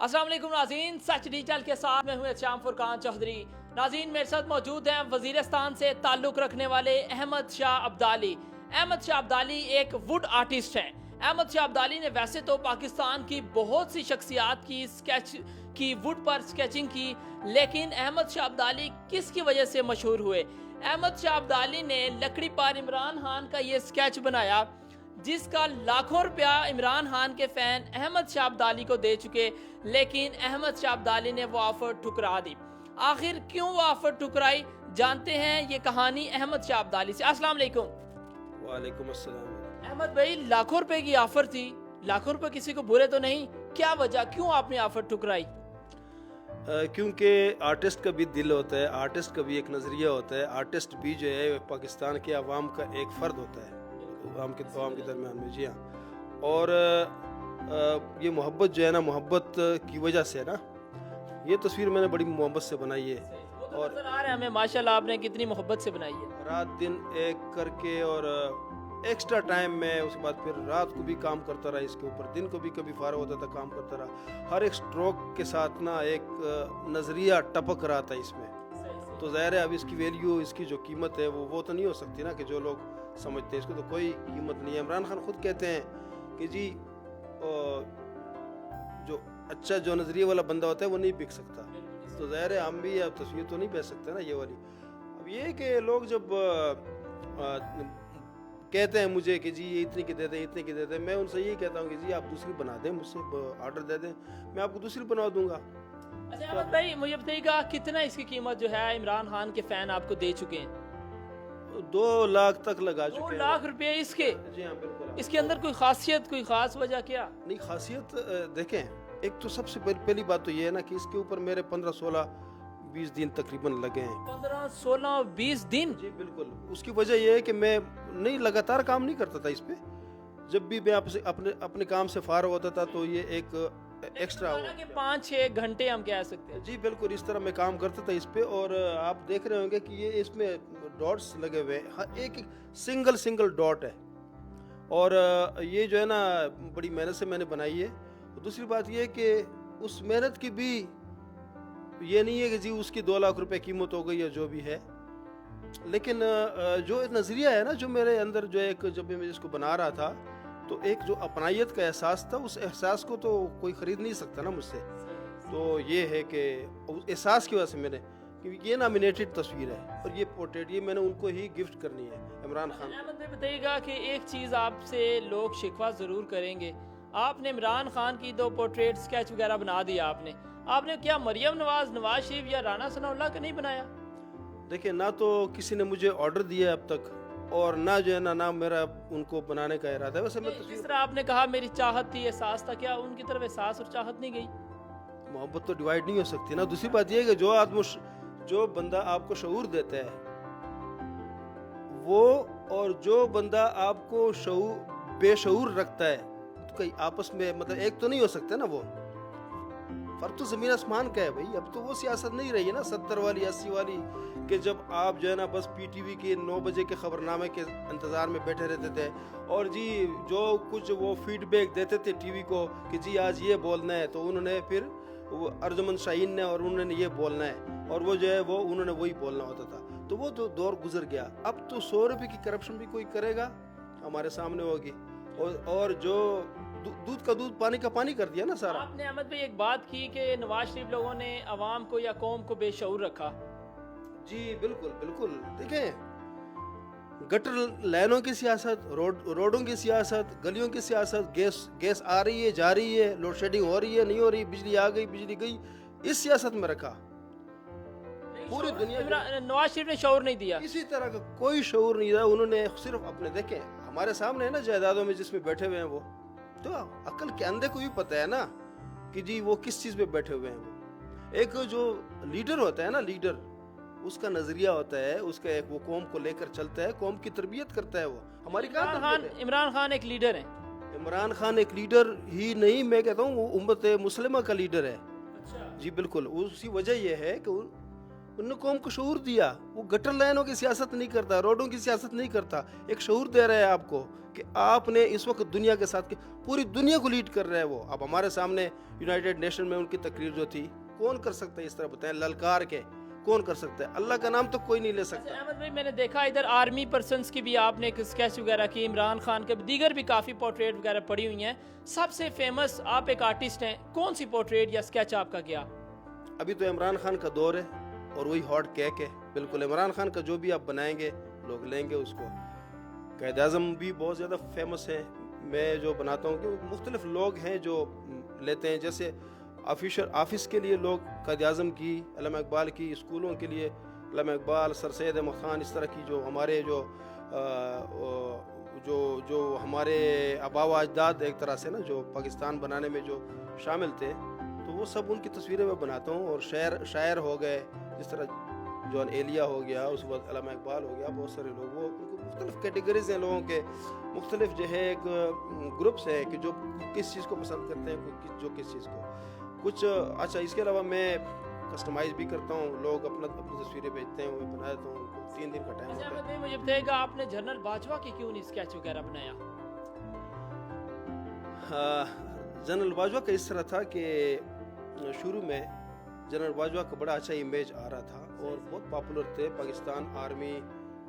अस्सलाम वालेकुम नाज़रीन, सच डिजिटल के साथ मैं हूं श्याम फुरकान चौधरी। नाज़रीन, मेरे साथ मौजूद हैं वज़ीरिस्तान से ताल्लुक़ रखने वाले अहमद शाह अब्दाली। अहमद शाह अब्दाली एक वुड आर्टिस्ट हैं। अहमद शाह अब्दाली ने वैसे तो पाकिस्तान की बहुत सी शख्सियात की स्केच की वुड पर स्केचिंग की, लेकिन अहमद शाह अब्दाली किसकी वजह से मशहूर हुए? अहमद शाह अब्दाली ने लकड़ी पर इमरान खान का ये स्केच बनाया, जिसका लाखों रुपया इमरान खान के फैन अहमद शाह अब्दाली को दे चुके, लेकिन अहमद शाह अब्दाली ने वो ऑफर ठुकरा दी। आखिर क्यों वो ऑफर ठुकराई, जानते हैं ये कहानी अहमद शाह अब्दाली से। अस्सलाम वालेकुम। वालेकुम अस्सलाम। अहमद भाई, लाखों रुपए की ऑफर थी, लाखों रुपए किसी को बुरे तो नहीं, क्या वजह, क्यों आपने ऑफर ठुकराई? क्योंकि आर्टिस्ट का भी दिल होता है, आर्टिस्ट का भी एक नज़रिया होता है। आर्टिस्ट भी जो है पाकिस्तान के अवाम का एक फ़र्द होता है, अवाम के दरमियान में। जी हाँ। और ये मोहब्बत जो है ना, मोहब्बत की वजह से ना, ये तस्वीर मैंने बड़ी मोहब्बत से बनाई है। और नजर आ रहा है हमें, माशाल्लाह आपने कितनी मोहब्बत से बनाई है। रात दिन एक करके और एक्स्ट्रा टाइम में, उसके बाद फिर रात को भी काम करता रहा इसके ऊपर, दिन को भी कभी फारग होता था काम करता रहा। हर एक स्ट्रोक के साथ ना एक नज़रिया टपक रहा था इसमें। तो ज़ाहिर है अब इसकी वैल्यू, इसकी जो कीमत है वो तो नहीं हो सकती ना, कि जो लोग समझते हैं इसको तो कोई कीमत नहीं है। इमरान खान खुद कहते हैं कि जी जो अच्छा जो नज़रिए वाला बंदा होता है वो नहीं बिक सकता। तो ज़ाहिर है हम भी अब तस्वीर तो नहीं बेच सकते ना ये वाली। अब ये कि लोग जब कहते हैं मुझे कि जी ये इतने की दे दें, इतने की दे दें, मैं उनसे यही कहता हूँ कि जी आप दूसरी बना दें, मुझसे ऑर्डर दे दें, मैं आपको दूसरी बनवा दूंगा। अच्छा अहमद भाई, मुझे बताइएगा कितना इसकी कीमत जो है इमरान खान के फैन आपको दे चुके हैं? 2 लाख तक लगा 2 चुके हैं। लाख रुपए इसके? जी हाँ बिल्कुल। इसके अंदर कोई खासियत, कोई खास वजह क्या? नहीं, खासियत देखें, एक तो सबसे पहली बात तो ये है ना कि इसके ऊपर मेरे 15, 16, 20 दिन तकरीबन लगे हैं। 15, 16, 20 दिन? जी बिल्कुल। उसकी वजह ये है कि मैं नहीं लगातार काम नहीं करता था इस पे। जब भी मैं आपसे अपने काम से फारग होता था तो ये एक एक्स्ट्रा हो के 5-6 घंटे हम कह सकते हैं। जी बिल्कुल, इस तरह मैं काम करता था इस पे। और आप देख रहे होंगे कि ये इसमें डॉट्स लगे हुए हैं, एक सिंगल डॉट है। और ये जो है ना बड़ी मेहनत से मैंने बनाई है। दूसरी बात ये है कि उस मेहनत की भी ये नहीं है कि जी उसकी 2 लाख रुपए कीमत हो गई या जो भी है, लेकिन जो नज़रिया है ना जो मेरे अंदर, जो एक जब मैं इसको बना रहा था तो एक जो अपनाइयत का एहसास था, उस एहसास को तो कोई ख़रीद नहीं सकता ना मुझसे। तो ये है कि उस एहसास की वजह से मैंने, क्योंकि ये नॉमिनेटेड तस्वीर है और ये पोर्ट्रेट ये मैंने उनको ही गिफ्ट करनी है, इमरान खान। अहमद भाई बताइएगा कि एक चीज़ आपसे लोग शिकवा ज़रूर करेंगे, आपने इमरान खान की 2 पोर्ट्रेट स्केच वगैरह बना दिया, आपने क्या मरियम नवाज, नवाज शरीफ या राना सनाउल्लाह का नहीं बनाया? देखिए, ना तो किसी ने मुझे ऑर्डर दिया अब तक, और ना जो है ना मेरा उनको बनाने का इरादा है। वैसे मैं जिस तरह आपने कहा मेरी चाहत थी, एहसास था, क्या उनकी तरफ एहसास और चाहत नहीं गई? मोहब्बत तो डिवाइड नहीं हो सकती ना। दूसरी बात यह है कि जो बंदा आपको शऊर देता है वो, और जो बंदा आपको बेशऊर रखता है, तो कहीं आपस में मतलब एक तो नहीं हो सकते ना। वो फर्क तो ज़मीन आसमान का है भाई। अब तो वो सियासत नहीं रही है ना 70 वाली 80 वाली, कि जब आप जो है ना बस पीटीवी के 9 बजे के खबरनामे के इंतज़ार में बैठे रहते थे और जी जो कुछ वो फीडबैक देते थे टीवी को कि जी आज ये बोलना है, तो उन्होंने फिर वो अर्जुमंद शाहीन ने और उन्होंने ये बोलना है, और वो जो है वो उन्होंने वही बोलना होता था। तो वो तो दौर गुजर गया। अब तो 100 रुपये की करप्शन भी कोई करेगा हमारे सामने होगी, और जो दूध का दूध, पानी का पानी कर दिया ना सारा। आपने अहमद भाई एक बात की कि नवाज शरीफ लोगों ने अवाम को या कौम को बेशऊर रखा। जी बिल्कुल बिल्कुल। देखें, गटर लाइनों की सियासत, रोडों की सियासत, गलियों की सियासत, गैस आ रही है, जा रही है, लोड शेडिंग हो रही है, नहीं हो रही, बिजली आ गई, बिजली गई, इस सियासत में रखा पूरी दुनिया। नवाज शरीफ ने शऊर नहीं दिया, इसी तरह का कोई शऊर नहीं दिया उन्होंने। सिर्फ अपने, देखें हमारे सामने है ना जायदादों में जिसमें बैठे हुए हैं वो, तो अक्ल के अंधे को भी पता है ना कि जी वो किस चीज़ पे बैठे हुए हैं। वो एक जो लीडर होता है ना, लीडर, उसका नजरिया होता है, उसका एक वो कौम को लेकर चलता है, कौम की तरबियत करता है। वो हमारी इमरान खान एक लीडर है। इमरान खान एक लीडर ही नहीं, मैं कहता हूँ वो उम्मत मुस्लिमा का लीडर है। जी बिल्कुल। उसकी वजह यह है कि उन्होंने कौम को शऊर दिया। वो गटर लाइनों की सियासत नहीं करता, रोडों की सियासत नहीं करता, एक शऊर दे रहा है आपको कि आपने इस वक्त दुनिया के साथ पूरी दुनिया को लीड कर रहा है वो। अब हमारे सामने यूनाइटेड नेशन में उनकी तकरीर जो थी, कौन कर सकता है इस तरह बताएं, ललकार के कौन कर सकता है? अल्लाह का नाम तो कोई नहीं ले सकता। अहमद भाई, मैंने देखा इधर आर्मी पर्सन्स की भी आपने एक स्केच वगैरह की, इमरान खान के दीगर भी काफ़ी पोर्ट्रेट वगैरह पड़ी हुई हैं। सबसे फेमस आप एक आर्टिस्ट हैं, कौन सी पोर्ट्रेट या स्केच आपका क्या? अभी तो इमरान खान का दौर है और वही हॉट केक है। बिल्कुल इमरान खान का जो भी आप बनाएंगे लोग लेंगे उसको। कायद आज़म भी बहुत ज़्यादा फेमस है। मैं जो बनाता हूँ कि मुख्तलिफ लोग हैं जो लेते हैं, जैसे ऑफिस के लिए लोग कायद आज़म की, अल्लामा इकबाल की, स्कूलों के लिए अल्लामा इकबाल, सर सैयद अहमद ख़ान, इस तरह की जो हमारे जो हमारे आबा व अजदाद एक तरह से ना जो पाकिस्तान बनाने में जो शामिल थे, तो वो सब उनकी तस्वीरें मैं बनाता हूँ। और शायर हो गए, जिस तरह जॉन एलिया हो गया, उस वक्त अल्लामा इकबाल हो गया, बहुत सारे लोग, वो उनको मुख्तलिफ कैटेगरीज हैं लोगों के, मुख्तलिफ जो है एक ग्रुप्स हैं कि जो किस चीज़ को पसंद करते हैं, जो किस चीज़ को कुछ। अच्छा, इसके अलावा मैं कस्टमाइज़ भी करता हूँ, लोग अपनी तस्वीरें भेजते हैं, वो मैं बना देता हूँ उनको। 3 दिन का टाइम होता है। मुझे बताइएगा, आपने जनरल बाजवा की क्यों नहीं स्केच वगैरह बनाया? जनरल बाजवा का इस तरह था कि शुरू में जनरल बाजवा का बड़ा अच्छा इमेज आ रहा था और बहुत पॉपुलर थे। पाकिस्तान आर्मी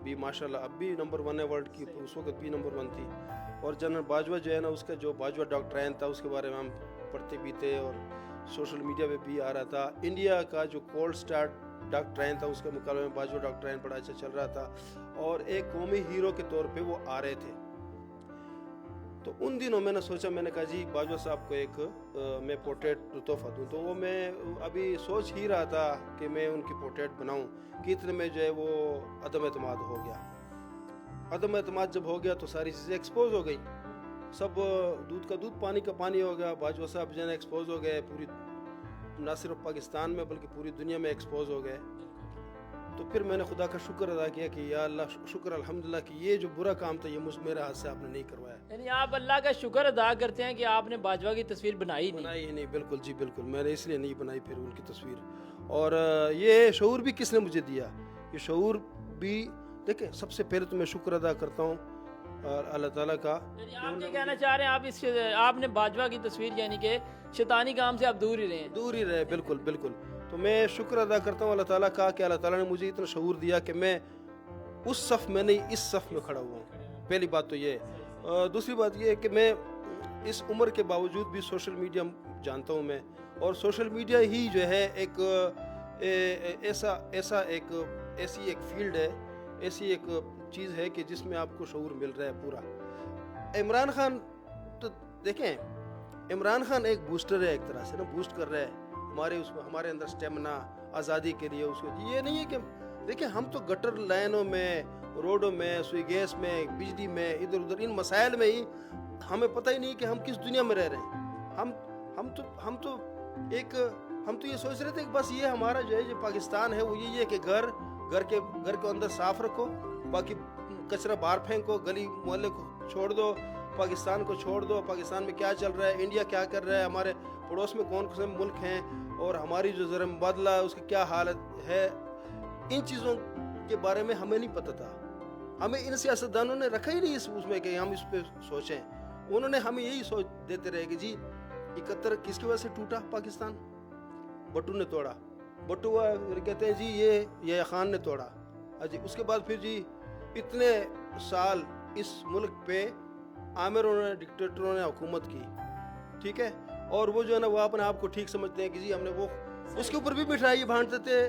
भी माशाल्लाह अब भी नंबर 1 है वर्ल्ड की, उस वक्त भी नंबर 1 थी। और जनरल बाजवा जो है ना, उसका जो बाजवा डॉक्ट्राइन था उसके बारे में हम पढ़ते भी थे और सोशल मीडिया पे भी आ रहा था। इंडिया का जो कोल्ड स्टार्ट डॉक्ट्राइन था उसके मुकाबले में बाजवा डॉक्ट्राइन बड़ा अच्छा चल रहा था और एक कौमी हीरो के तौर पे वो आ रहे थे। तो उन दिनों मैंने सोचा, मैंने कहा जी बाजवा साहब को एक मैं पोर्ट्रेट तोहफा दूँ। तो वो मैं अभी सोच ही रहा था कि मैं उनकी पोर्ट्रेट बनाऊँ कि इतने में जो है वो अदम एतमाद हो गया। अदम एतमाद जब हो गया तो सारी चीज़ें एक्सपोज हो गई, सब दूध का दूध पानी का पानी हो गया। बाजवा साहब जो है एक्सपोज हो गए, पूरी ना सिर्फ पाकिस्तान में बल्कि पूरी दुनिया में एक्सपोज हो गए। तो फिर मैंने खुदा का शुक्र अदा किया कि या अल्लाह, शुक्र अल्हम्दुलिल्लाह कि ये जो बुरा काम था ये मेरे हाथ से आपने नहीं करवाया। यानी आप अल्लाह का शुक्र अदा करते हैं कि आपने बाजवा की तस्वीर बनाई नहीं। बिल्कुल जी, बिल्कुल मैंने इसलिए नहीं बनाई फिर उनकी तस्वीर। और ये शऊर भी किसने मुझे दिया? ये शऊर भी देखें, सबसे पहले तो मैं शुक्र अदा करता हूँ अल्लाह ताला का। आप ये कहना चाह रहे हैं आपने बाजवा की तस्वीर यानी कि शैतानी काम से आप दूर ही रहे? बिल्कुल बिल्कुल। तो मैं शुक्र अदा करता हूँ अल्लाह ताला का कि अल्लाह ताला ने मुझे इतना शऊर दिया कि मैं उस सफ़ में नहीं इस सफ़ में खड़ा हुआ हूँ। पहली बात तो ये है। दूसरी बात ये है कि मैं इस उम्र के बावजूद भी सोशल मीडिया जानता हूँ मैं, और सोशल मीडिया ही जो है एक ऐसी एक फील्ड है, ऐसी एक चीज़ है कि जिसमें आपको शऊर मिल रहा है पूरा। इमरान खान तो देखें, इमरान खान एक बूस्टर है, एक तरह से ना बूस्ट कर रहा है हमारे अंदर स्टेमिना, आज़ादी के लिए। उसको ये नहीं है कि देखिए हम तो गटर लाइनों में, रोडों में, सुई गैस में, बिजली में, इधर उधर इन मसाइल में ही हमें पता ही नहीं कि हम किस दुनिया में रह रहे हैं। हम तो ये सोच रहे थे कि बस ये हमारा जो है जो पाकिस्तान है वो यही है कि घर के अंदर साफ रखो, बाकी कचरा बाहर फेंको, गली मोहल्ले को छोड़ दो, पाकिस्तान को छोड़ दो। पाकिस्तान में क्या चल रहा है, इंडिया क्या कर रहा है, हमारे पड़ोस में कौन से मुल्क हैं और हमारी जो ज़र मुबादला है उसकी क्या हालत है, इन चीज़ों के बारे में हमें नहीं पता था। हमें इन सियासतदानों ने रखा ही नहीं उसमें कि हम इस पर सोचें। उन्होंने हमें यही सोच देते रहे कि जी 71 किसकी वजह से टूटा पाकिस्तान? भट्टू ने तोड़ा, भट्टू कहते हैं जी ये खान ने तोड़ा। जी उसके बाद फिर जी इतने साल इस मुल्क पे आमिरों ने, डिक्टेटरों ने हुकूमत की, ठीक है, और वो जो है ना वो अपने आप को ठीक समझते हैं कि जी हमने वो उसके ऊपर भी मिठाई बांटते थे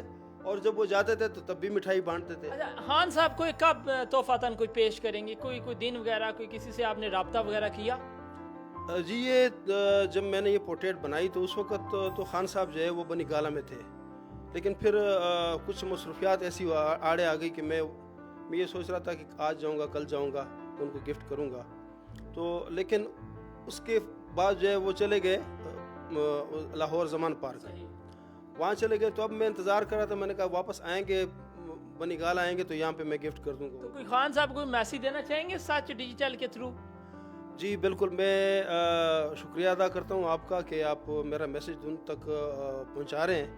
और जब वो जाते थे तो तब भी मिठाई बांटते थे। अच्छा, खान साहब को कब तोहफातन कोई पेश करेंगे, कोई दिन वगैरह, कोई किसी से आपने राब्ता वगैरह किया? जी ये जब मैंने ये पोर्ट्रेट बनाई तो उस वक्त तो खान साहब जो है वो बनी गाला में थे, लेकिन फिर कुछ मसरूफियात ऐसी आड़े आ गई कि मैं ये सोच रहा था कि आज जाऊंगा कल जाऊंगा उनको गिफ्ट करूंगा। तो लेकिन उसके बाद जो है वो चले गए लाहौर जमान पार्क, वहाँ चले गए। तो अब मैं इंतज़ार कर रहा था, मैंने कहा वापस आएंगे, बनी गाल आएंगे तो यहाँ पे मैं गिफ्ट कर दूंगा। तो कोई खान साहब को मैसेज देना चाहेंगे सच डिजिटल के थ्रू? जी बिल्कुल, मैं शुक्रिया अदा करता हूँ आपका कि आप मेरा मैसेज उन तक पहुँचा रहे हैं।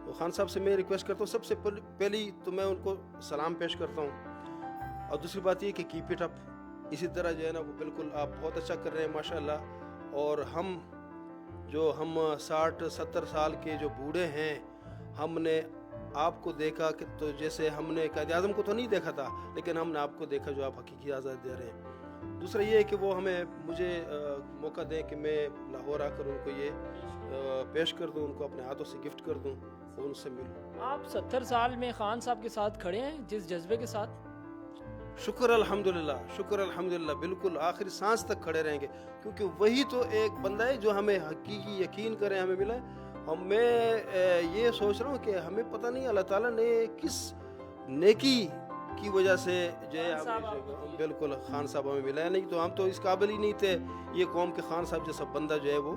तो खान साहब से मैं रिक्वेस्ट करता हूँ, सबसे पहली तो मैं उनको सलाम पेश करता हूँ, और दूसरी बात ये कि कीप इट अप, इसी तरह जो है ना वो बिल्कुल आप बहुत अच्छा कर रहे हैं माशाल्लाह। और हम 60-70 साल के जो बूढ़े हैं, हमने आपको देखा कि तो जैसे हमने कायद आज़म को तो नहीं देखा था, लेकिन हमने आपको देखा जो आप हकीकी आज़ादी दे रहे हैं। दूसरा ये है कि वो मुझे मौका दें कि मैं लाहौर आकर उनको ये पेश कर दूं, उनको अपने हाथों से गिफ्ट कर दूं और उनसे मिलूं। आप 70 साल में खान साहब के साथ खड़े हैं जिस जज्बे के साथ। शुक्र अल्हम्दुलिल्लाह, बिल्कुल आखिरी सांस तक खड़े रहेंगे, क्योंकि वही तो एक बंदा है जो हमें हकीकी यकीन करें हमें मिला है। मैं ये सोच रहा हूँ कि हमें पता नहीं अल्लाह ताला ने किस नेकी की वजह से जो है बिल्कुल खान साहब हमें मिला है, नहीं तो हम तो इस काबिल ही नहीं थे, ये कौम के खान साहब जैसा बंदा जो है वो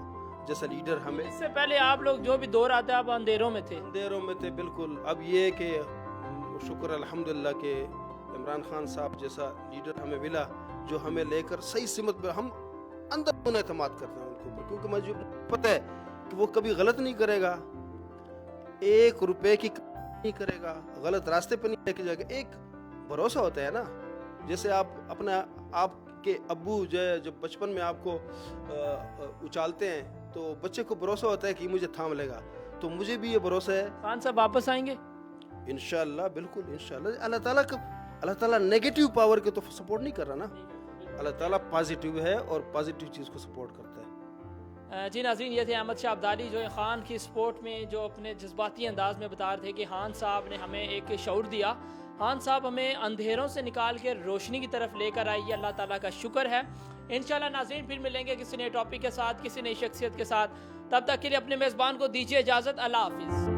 जैसा लीडर हमें। इससे पहले आप लोग जो भी दौर आते आप अंधेरों में थे। बिल्कुल। अब ये कि शुक्र अल्हम्दुलिल्लाह के इमरान खान साहब जैसा लीडर हमें मिला, जो हमें लेकर सही सिमत पर हम अंदर एतमाद करते हैं उनके ऊपर, क्योंकि मुझे पता है कि वो कभी गलत नहीं करेगा, 1 रुपए की नहीं करेगा, गलत रास्ते पर नहीं लेके जाएगा। एक भरोसा होता है ना, जैसे आप अपना आपके अब्बू जो है जब बचपन में आपको उछालते हैं तो बच्चे को भरोसा होता है कि मुझे थाम लेगा, तो मुझे भी ये भरोसा है खान साहब वापस आएंगे इंशाअल्लाह, बिल्कुल इंशाअल्लाह। अल्लाह ताला नेगेटिव पावर के तो सपोर्ट नहीं कर रहा ना, अल्लाह ताला पॉजिटिव है और पॉजिटिव चीज़ को सपोर्ट करता है। जी नाज़रीन, ये थे अहमद शाह अब्दाली जो खान की सपोर्ट में जो अपने जज्बाती अंदाज में बता रहे थे कि खान साहब ने हमें एक शऊर दिया, खान साहब हमें अंधेरों से निकाल के रोशनी की तरफ लेकर आई, अल्लाह ताला का शुक्र है। इंशाल्लाह नाज़रीन फिर मिलेंगे किसी नए टॉपिक के साथ, किसी नई शख्सियत के साथ, तब तक के लिए अपने मेज़बान को दीजिए इजाज़त। अल्लाह हाफिज़।